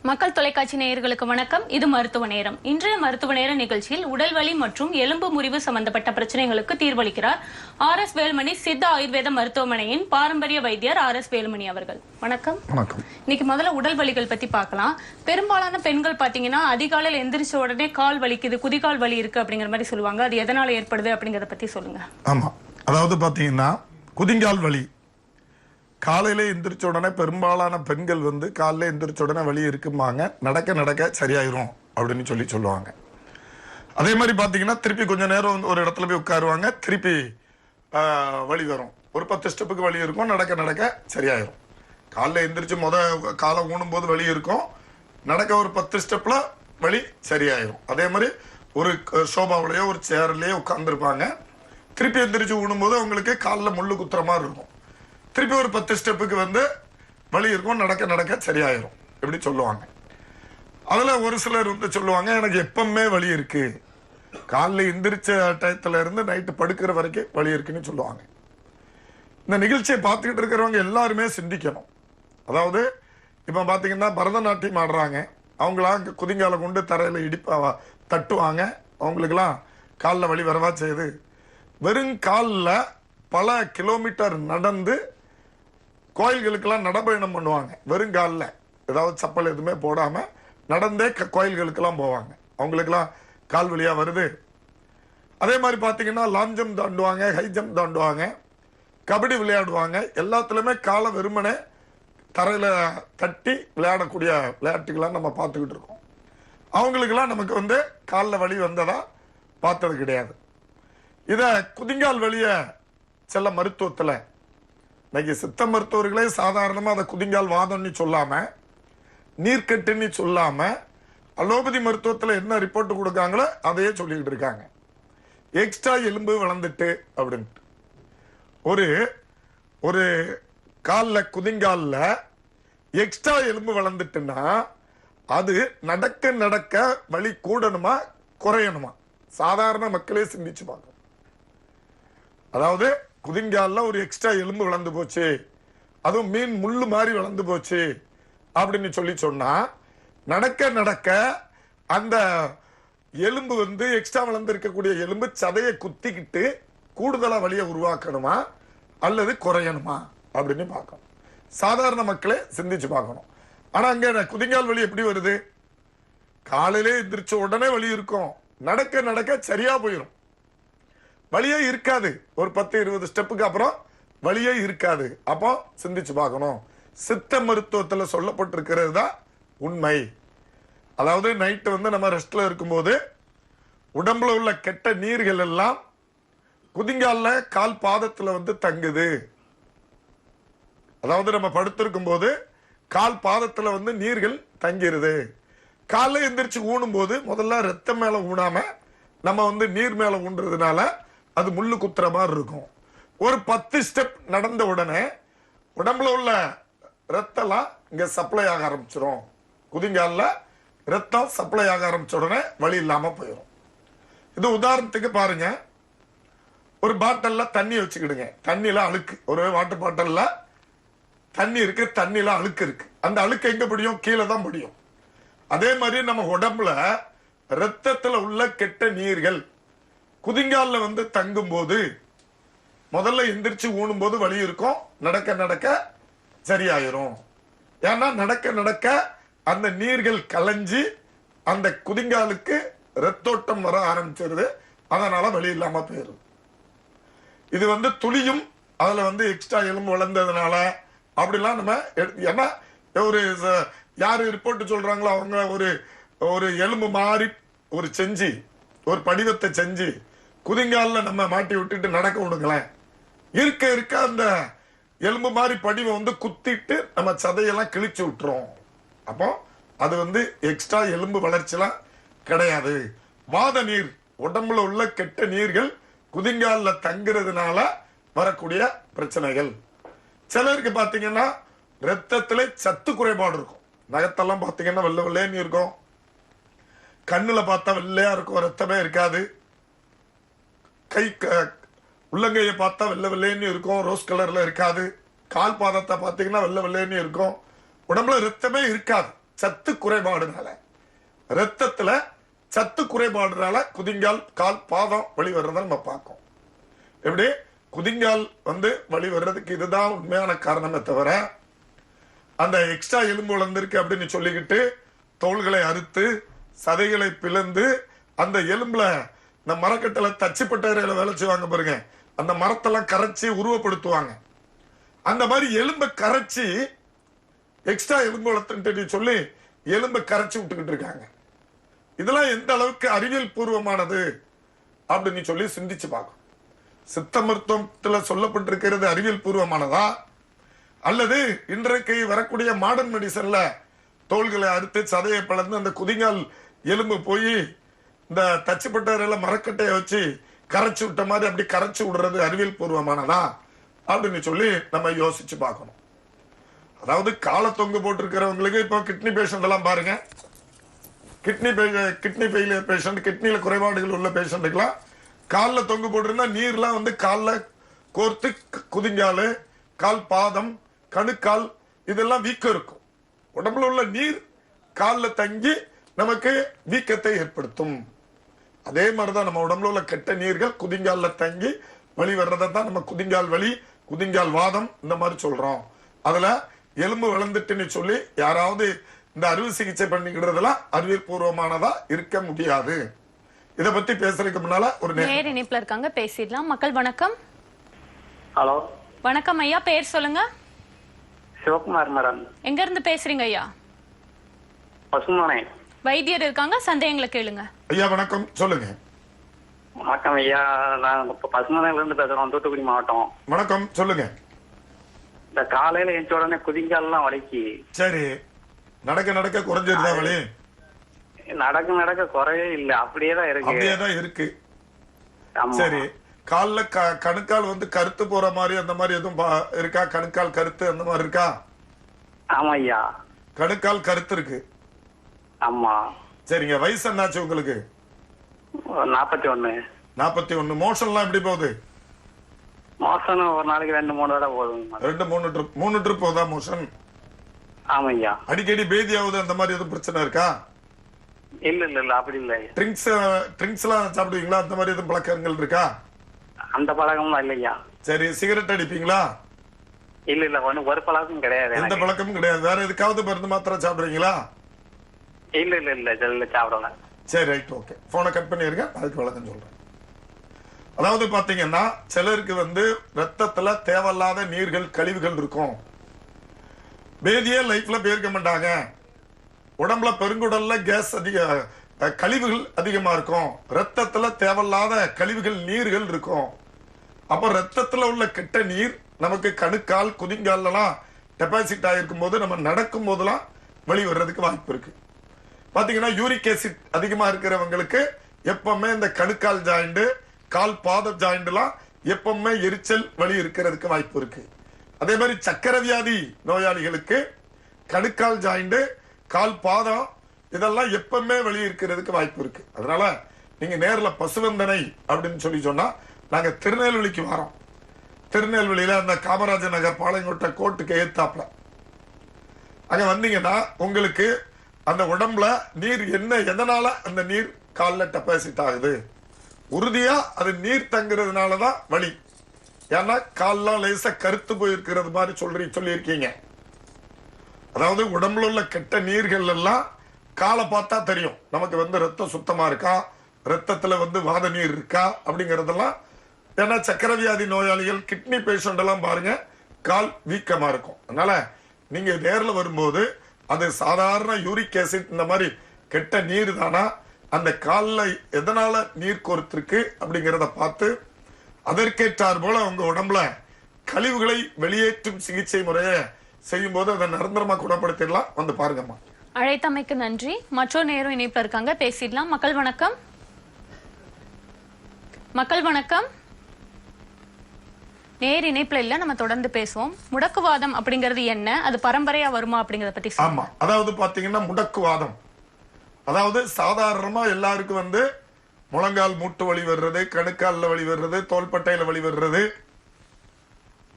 மக்கள் தொலைக்காட்சி நேயர்களுக்கு வணக்கம். இது மருத்துவ நேரம். இன்றைய மருத்துவ நேர நிகழ்ச்சியில் உடல் வலி மற்றும் எலும்பு முறிவு சம்பந்தப்பட்ட பிரச்சனைகளுக்கு தீர்வளிக்கிறார் RS வேலுமணி சித்த ஆயுர்வேத மருத்துவமனையின் பாரம்பரிய வைத்தியர் RS வேலுமணி அவர்கள். வணக்கம். வணக்கம். இன்னைக்கு முதல்ல உடல் வலிகள் பத்தி பார்க்கலாம். பெரும்பாலான பெண்கள் பாத்தீங்கன்னா அதிகாலையில் எந்திரிச்ச உடனே கால் வலிக்குது, குதிகால் வலி இருக்கு அப்படிங்கிற மாதிரி சொல்லுவாங்க. அது எதனால ஏற்படுது அப்படிங்கறத பத்தி சொல்லுங்க. ஆமா, அதாவது பாத்தீங்கன்னா குதிங்கால் வலி காலையில எந்திரிச்ச உடனே பெரும்பாலான பெண்கள் காலையில எந்திரிச்ச உடனே வலி இருக்குமாங்க, நடக்க நடக்க சரியாயிரும் அப்படின்னு சொல்லுவாங்க. அதே மாதிரி பாத்தீங்கன்னா திருப்பி கொஞ்ச நேரம் ஒரு இடத்துல போய் உட்காருவாங்க, திருப்பி வலி வரும். ஒரு 10 ஸ்டெப்புக்கு வலி இருக்கும், நடக்க நடக்க சரியாயிரும். காலைல எந்திரிச்சு காலை ஊனும் போது வலி இருக்கும், நடக்க ஒரு 10 ஸ்டெப்ல வலி சரியாயிரும். அதே மாதிரி ஒரு சோபாவிலேயோ ஒரு சேர்லயோ உட்கார்ந்துருப்பாங்க, திருப்பி எந்திரிச்சு ஊனும் போது அவங்களுக்கு காலில் முள்ளு குத்துற மாதிரி இருக்கும். திருப்பி ஒரு 10 ஸ்டெப்புக்கு வலி இருக்கும், நடக்க நடக்க சரியாயிரும் எப்படி சொல்லுவாங்க. அதுல ஒரு சிலர் சொல்லுவாங்க, எனக்கு எப்பவுமே வலி இருக்கு, காலைல எந்திரிச்ச டயத்துல இருந்து நைட்டு படுக்கிற வரைக்கும் வலி இருக்குன்னு சொல்லுவாங்க. இந்த நிகழ்ச்சியை பார்த்துக்கிட்டு இருக்கிறவங்க எல்லாருமே சிந்திக்கணும். அதாவது இப்ப பாத்தீங்கன்னா பரதநாட்டியம் ஆடுறாங்க, அவங்களாம் குதிங்கால கொண்டு தரையில தட்டுவாங்க, அவங்களுக்கெல்லாம் காலில் வலி வரவா செய்யுது. வெறும் காலில் பல கிலோமீட்டர் நடந்து கோயில்களுக்கெல்லாம் நடப்பயணம் பண்ணுவாங்க. வெறும் காலில் ஏதாவது சப்பல் எதுவுமே போடாம நடந்தே கோயில்களுக்கெல்லாம் போவாங்க, அவங்களுக்கெல்லாம் கால் வலியா வருது. அதே மாதிரி பார்த்தீங்கன்னா லாங் ஜம்ப் தாண்டுவாங்க, ஹை ஜம்ப் தாண்டுவாங்க, கபடி விளையாடுவாங்க. எல்லாத்துலயுமே காலை வெறுமனே தரையில தட்டி விளையாடக்கூடிய விளையாட்டுகள்லாம் நம்ம பார்த்துக்கிட்டு இருக்கோம். அவங்களுக்கெல்லாம் நமக்கு வந்து காலில் வலி வந்ததா பார்த்தது கிடையாது. இத குதிங்கால் வலிய செல்ல மருத்துவத்துல இன்னைக்கு சித்த மருத்துவர்களே சாதாரணமா அதை குதிங்கால் வாதம்னு சொல்லாம, நீர்க்கட்டுன்னு சொல்லாம, அலோபதி மருத்துவத்துல என்ன ரிப்போர்ட் கொடுக்காங்களோ அதையே சொல்லிக்கிட்டு இருக்காங்க. எக்ஸ்ட்ரா எலும்பு வளர்ந்துட்டு அப்படின்ட்டு ஒரு ஒரு காலில் குதிங்காலில் எக்ஸ்ட்ரா எலும்பு வளர்ந்துட்டுன்னா அது நடக்க நடக்க வலி கூடணுமா குறையணுமா? சாதாரண மக்களே சிந்திச்சு பார்க்கணும். அதாவது குதிங்காலில் ஒரு எக்ஸ்ட்ரா எலும்பு வளர்ந்து போச்சு, அதுவும் மீன் முள்ளு மாதிரி வளர்ந்து போச்சு அப்படின்னு சொல்லி சொன்னா நடக்க நடக்க அந்த எலும்பு வந்து எக்ஸ்ட்ரா வளர்ந்து இருக்கக்கூடிய எலும்பு சதையை குத்திக்கிட்டு கூடுதலா வலியை உருவாக்கணுமா அல்லது குறையணுமா அப்படின்னு பார்க்கணும். சாதாரண மக்களே சிந்திச்சு பார்க்கணும். ஆனா அங்க குதிங்கால் வலி எப்படி வருது? காலையிலே எந்திரிச்ச உடனே வலி இருக்கும், நடக்க நடக்க சரியா போயிடும், வலியே இருக்காது. ஒரு 10-20 ஸ்டெப்புக்கு அப்புறம் வலியே இருக்காது. அப்போ சிந்திச்சு பார்க்கணும். சித்த மருத்துவத்துல சொல்லப்பட்டிருக்கிறது தான் உண்மை. அதாவது நைட்டு வந்து நம்ம ரெஸ்ட்ல இருக்கும்போது உடம்புல உள்ள கெட்ட நீர்கள் எல்லாம் குதிங்கால்ல கால் பாதத்துல வந்து தங்குது. அதாவது நம்ம படுத்திருக்கும் போது கால் பாதத்துல வந்து நீர்கள் தங்கிருது. காலைல எந்திரிச்சு ஊனும் போது முதல்ல ரத்தம் மேல ஊனாம நம்ம வந்து நீர் மேல ஊன்றதுனால அது முள்ளு குத்துற மாதிரி இருக்கும். ஒரு 10 ஸ்டெப் நடந்த உடனே உடம்புல உள்ள ரத்தம்லாம் இங்க சப்ளை ஆக ஆரம்பிச்சிடும். குதிங்கால்ல ரத்தம் சப்ளை ஆக ஆரம்பிச்ச உடனே வலி இல்லாம போயிடும். இது உதாரணத்துக்கு பாருங்க, ஒரு பாட்டில்ல தண்ணி வச்சுக்கிடுங்க, தண்ணியில அழுக்கு, ஒரு வாட்டர் பாட்டில்ல தண்ணி இருக்கு, தண்ணியில அழுக்கு இருக்கு. அந்த அழுக்கு எங்க படியும்? கீழே தான் படியும். அதே மாதிரி நம்ம உடம்புல ரத்தத்துல உள்ள கெட்ட நீர்கள் குதிங்கால்ல வந்து தங்கும் போது முதல்ல எந்திரிச்சு ஊனும் போது வலி இருக்கும், நடக்க நடக்க சரியாயிரும். ஏன்னா நடக்க நடக்க அந்த நீர்கள் கலைஞ்சி அந்த குதிங்காலுக்கு ரத்தோட்டம் வர ஆரம்பிச்சிருது, அதனால வலி இல்லாம போயிடும். இது வந்து துளியும் அதுல வந்து எக்ஸ்ட்ரா எலும்பு வளர்ந்ததுனால அப்படிலாம் நம்ம ஏன்னா ஒரு யாரு ரிப்போர்ட் சொல்றாங்களோ அவங்க ஒரு எலும்பு மாறி ஒரு செஞ்சு ஒரு படிவத்தை செஞ்சு குதிங்கால நம்ம மாட்டி விட்டுட்டு நடக்க விடுங்களேன், இருக்க இருக்க அந்த எலும்பு மாதிரி படிவம் வந்து குத்திட்டு நம்ம சதையெல்லாம் கிழிச்சு விட்டுரும். அப்போ அது வந்து எக்ஸ்ட்ரா எலும்பு வளர்ச்சிலாம் கிடையாது. வாத நீர், உடம்புல உள்ள கெட்ட நீர்கள் குதிங்கால தங்குறதுனால வரக்கூடிய பிரச்சனைகள். சிலருக்கு பாத்தீங்கன்னா ரத்தத்துல சத்து குறைபாடு இருக்கும். நகத்தெல்லாம் பாத்தீங்கன்னா வெள்ளை வெள்ளைன்னு இருக்கும், கண்ணுல பார்த்தா வெள்ளையா இருக்கும், ரத்தமே இருக்காது. கை உள்ளங்கையை பார்த்தா வெள்ளை வெள்ளைன்னு இருக்கும், ரோஸ் கலர்ல இருக்காது. கால் பாதத்தை பார்த்தீங்கன்னா வெள்ளை வெள்ளைன்னு இருக்கும், உடம்புல ரத்தமே இருக்காது. சத்து குறைபாடுனால, ரத்தத்துல சத்து குறைபாடுனால குதிங்கால் கால் பாதம் வலி வர்றத நம்ம பார்க்கோம். எப்படி குதிங்கால் வந்து வலி வர்றதுக்கு இதுதான் உண்மையான காரணமே தவிர அந்த எக்ஸ்ட்ரா எலும்பு வளர்ந்திருக்கு அப்படின்னு சொல்லிக்கிட்டு தோள்களை அறுத்து சதைகளை பிளந்து அந்த எலும்புல இந்த மரக்கட்டளை தச்சுப்பட்டையில வேலை செய்வாங்க பாருங்க, அந்த மரத்தெல்லாம் கரைச்சி உருவப்படுத்துவாங்க. அந்த மாதிரி எலும்பை கரைச்சி எக்ஸ்ட்ரா எலும்பு வளர்த்துட்டு சொல்லி எலும்பை கரைச்சி விட்டுக்கிட்டு இருக்காங்க. இதெல்லாம் எந்த அளவுக்கு அறிவியல் பூர்வமானது அப்படின்னு சொல்லி சிந்திச்சு பார்க்கும். சித்த மருத்துவத்துல சொல்லப்பட்டிருக்கிறது அறிவியல் பூர்வமானதா அல்லது இன்றைக்கு வரக்கூடிய மாடர்ன் மெடிசன்ல தோள்களை அறுத்து சதையை பிளந்து அந்த குதிங்கால் எலும்பு போய் இந்த தச்சுப்பட்டையில மரக்கட்டையை வச்சு கரைச்சி விட்ட மாதிரி அப்படி கரைச்சி விடுறது அறிவியல் பூர்வமானதா அப்படின்னு சொல்லி நம்ம யோசிச்சு பார்க்கணும். அதாவது காலை தொங்கு போட்டிருக்கிறவங்களுக்கு இப்போ கிட்னி பேஷண்ட் எல்லாம் பாருங்க, கிட்னி ஃபெயிலியர் பேஷண்ட், கிட்னில குறைபாடுகள் உள்ள பேஷண்ட்டுக்கெல்லாம் காலில் தொங்கு போட்டிருந்தா நீர்லாம் வந்து காலில் கோர்த்து குதிங்கால், கால் பாதம், கணுக்கால் இதெல்லாம் வீக்கம் இருக்கும். உடம்புல உள்ள நீர் காலில் தங்கி நமக்கு வீக்கத்தை ஏற்படுத்தும். அதே மாதிரிதான் நம்ம உடம்புல உள்ள கெட்ட நீர்கள் குதிங்கால்ல தங்கி வலி வர்றதான் நம்ம குதிங்கால் வலி, குதிங்கால் வாதம் இந்த மாதிரி சொல்றோம். அதுல எலும்பு வளர்ந்துட்டுன்னு சொல்லி யாராவது இந்த அறுவை சிகிச்சை பண்ணிக்கிறதுலாம் அறிவியல் பூர்வமானதா இருக்க முடியாது. இத பத்தி பேசுறதுக்கு முன்னால ஒரு நேர் இணைப்புல இருக்காங்க, பேசிடலாம். மக்கள் வணக்கம். ஹலோ வணக்கம் ஐயா, பேர் சொல்லுங்க. சிவகுமார் மேடம். எங்க இருந்து பேசுறீங்க ஐயா? பசுமனை. வைத்தியர் இருக்காங்க, சந்தேகங்களை கேளுங்க. ஐயா வணக்கம், சொல்லுங்க. வணக்கம் ஐயா, நான் பசுமனையில இருந்து பேசுறோம், தூத்துக்குடி மாவட்டம். வணக்கம், சொல்லுங்க. இந்த காலையில எந்த உடனே குதிங்கால்லாம் வலிக்கு. சரி, நடக்க நடக்க குறைஞ்சிருந்தா வலி? நடக்க நடக்க குறையே இல்ல, அப்படியேதான் இருக்கு. அப்படியேதான் இருக்கு. சரி, கால்ல கணுக்கால் வந்து கருத்து போற மாதிரி அந்த மாதிரி எதுவும் இருக்கா? கணுக்கால் கருத்து அந்த மாதிரி இருக்கா? ஆமா ஐயா, கணுக்கால் கருத்து இருக்கு. ஆமா. சரிங்க, வயசு என்னாச்சு உங்களுக்கு? 41. 41. மோஷன்லாம் எப்படி போகுது? மோஷன் ஒரு நாளைக்கு 2-3 தடவை போதும். 3 ட்ரிப் போதா மோஷன்? ஆமா ஐயா. அடிக்கடி பேதி ஆகுது அந்த மாதிரி எதுவும் பிரச்சனை இருக்கா? இல்ல இல்ல இல்ல, அப்படி இல்ல. ட்ரிங்க்ஸ் எல்லாம் சாப்பிடுவீங்களா? அந்த மாதிரி எதுவும் பழக்கங்கள் இருக்கா? அந்த பழக்கமும் இல்லையா. சரி, சிகரெட் அடிப்பீங்களா? இல்ல இல்ல, ஒரு பழக்கமும் கிடையாது. எந்த பழக்கமும் கிடையாது. வேற எதுக்காவது மருந்து மாத்திரை சாப்பிடுறீங்களா? இல்ல இல்ல இல்ல, இல்ல சாப்பிடல. சரி, ரைட், ஓகே. போனை கட் பண்ணிருங்க, அதுக்கு விளக்கம் சொல்றேன். அதாவது பாத்தீங்கன்னா சிலருக்கு வந்து ரத்தத்துல தேவையில்லாத நீர்கள், கழிவுகள் இருக்கும். பேதியே லைஃப்ல போயிருக்க மாட்டாங்க. உடம்புல பெருங்குடல்ல கேஸ் கழிவுகள் அதிகமா இருக்கும். ரத்தத்துல தேவையில்லாத கழிவுகள், நீர்கள் இருக்கும். அப்ப ரத்தத்துல உள்ள கெட்ட நீர் நமக்கு கணுக்கால், குதிங்கால் எல்லாம் டெபாசிட் ஆயிருக்கும் போது நம்ம நடக்கும் போதெல்லாம் வலி வர்றதுக்கு வாய்ப்பு இருக்கு. பாத்தீங்கன்னா யூரிக் ஆசிட் அதிகமா இருக்கிறவங்களுக்கு எப்பவுமே இந்த கணுக்கால் ஜாயிண்ட், கால் பாத ஜாயிண்ட் எல்லாம் எப்பவுமே எரிச்சல், வலி இருக்கிறதுக்கு வாய்ப்பு இருக்கு. அதே மாதிரி சக்கரை வியாதி நோயாளிகளுக்கு கணுக்கால் ஜாயிண்ட், கால் பாதம் இதெல்லாம் எப்பவுமே வலி இருக்கிறதுக்கு வாய்ப்பு இருக்கு. அதனால நீங்க நேர்ல பசுவந்தனை அப்படின்னு சொல்லி சொன்னா நாங்க திருநெல்வேலிக்கு வரோம். திருநெல்வேலியில அந்த காமராஜர் நகர் பாளையங்கோட்டை கோர்ட்டுக்கு ஏத்தாப்ல அங்க வந்தீங்கன்னா உங்களுக்கு அந்த உடம்புல நீர் என்ன, எதனால அந்த நீர் கால்ல டெபாசிட் ஆகுது, உறுதியா அது நீர் தங்குறதுனாலதான் வலி. ஏன்னா கால்லாம் லேசா கருத்து போயிருக்கிறது மாதிரி சொல்லியிருக்கீங்க. அதாவது உடம்புல உள்ள கெட்ட நீர்கள் எல்லாம் காலை பார்த்தா தெரியும் நமக்கு வந்து ரத்தம் சுத்தமா இருக்கா, ரத்தத்துல வந்து வாத நீர் இருக்கா அப்படிங்கறதெல்லாம். ஏன்னா சக்கரை வியாதி நோயாளிகள், கிட்னி பேஷண்ட் எல்லாம் பாருங்க கால் வீக்கமா இருக்கும். அதனால நீங்க நேர்ல வரும்போது அது சாதாரண யூரிக் ஆசிட் இந்த மாதிரி கெட்ட நீர் தானா, அந்த காலில் எதனால நீர் கோர்த்திருக்கு அப்படிங்கிறத பார்த்து அதற்கேற்றார் போல உங்க உடம்புல கழிவுகளை வெளியேற்றும் சிகிச்சை முறையை செய்யும் போது அதை நிரந்தரமா குணப்படுத்திடலாம். வந்து பாருங்கம்மா. அழைத்தமைக்கு நன்றி. மற்றொரு நேரம் இணைப்புல இருக்காங்க, பேசிடலாம். மக்கள் வணக்கம். மக்கள் வணக்கம். நேர் இணைப்புல இல்ல, நம்ம தொடர்ந்து பேசுவோம். முடக்குவாதம் அப்படிங்கிறது என்ன, அது பரம்பரையா வருமா அப்படிங்கறத பத்தி. ஆமா, அதாவது பாத்தீங்கன்னா முடக்குவாதம் அதாவது சாதாரணமா எல்லாருக்கும் வந்து முழங்கால் மூட்டு வலி வர்றது, கணுக்கால்ல வலி வர்றது, தோள்பட்டையில வலி வர்றது,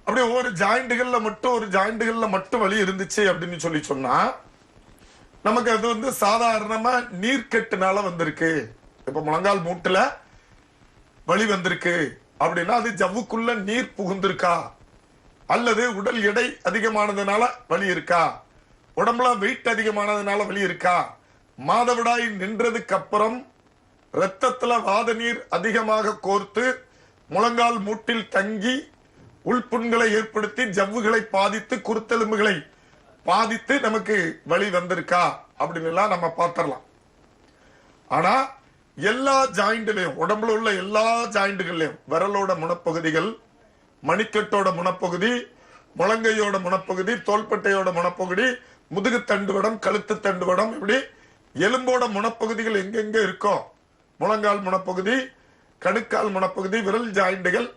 அப்படியே ஒரு ஜாயிண்டுகள்ல மட்டும் வலி இருந்துச்சு அப்படின்னு சொல்லி சொன்னா நமக்கு அது வந்து சாதாரணமா நீர்க்கட்டுனால வந்திருக்கு. இப்ப முழங்கால் மூட்டுல வலி வந்திருக்கு அப்படின்னா அது ஜவ்வுக்குள்ள நீர் புகுந்திருக்கா, அல்லது உடல் எடை அதிகமானதுனால வலி இருக்கா, உடம்புல வெயிட் அதிகமானதுனால வலி இருக்கா, மாதவிடாய் நின்றதுக்கு அப்புறம் ரத்தத்துல வாத நீர் அதிகமாக கோர்த்து முழங்கால் மூட்டில் தங்கி உள்புண்களை ஏற்படுத்தி ஜவ்வுகளை பாதித்து குருத்தெலும்புகளை பாதித்து நமக்கு வலி வந்திருக்கா அப்படின்னு எல்லாம் நம்ம பார்த்திடலாம். ஆனா எல்லா ஜாயிண்ட்லயும், உடம்புல உள்ள எல்லா ஜாயிண்டுகள்லயும், விரலோட முனப்பகுதிகள், மணிக்கட்டோட முனப்பகுதி, முழங்கையோட முனப்பகுதி, தோள்பட்டையோட முனப்பகுதி, முதுகு தண்டுவடம், கழுத்து தண்டுவடம், இப்படி எலும்போட முனப்பகுதிகள் எங்கெங்க இருக்கோ, முழங்கால் முனப்பகுதி, கணுக்கால் முனப்பகுதி, விரல் ஜாயிண்டுகள்,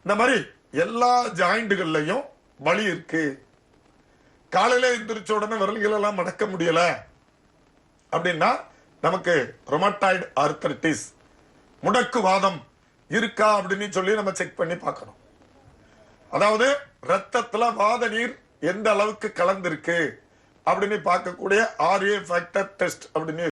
இந்த மாதிரி எல்லா ஜாயிண்டுகள்லயும் வலி இருக்கு. காலையில எந்திரிச்ச உடனே விரல்கள் எல்லாம் மடக்க முடியல அப்படின்னா நமக்கு ரொமட்டாய்டு ஆர்த்தரைட்டிஸ், முடக்குவாதம் இருக்கா அப்படின்னு சொல்லி நம்ம செக் பண்ணி பார்க்கணும். அதாவது ரத்தத்துல வாத நீர் எந்த அளவுக்கு கலந்திருக்கு அப்படின்னு பார்க்கக்கூடிய RA ஃபேக்டர் டெஸ்ட் அப்படின்னு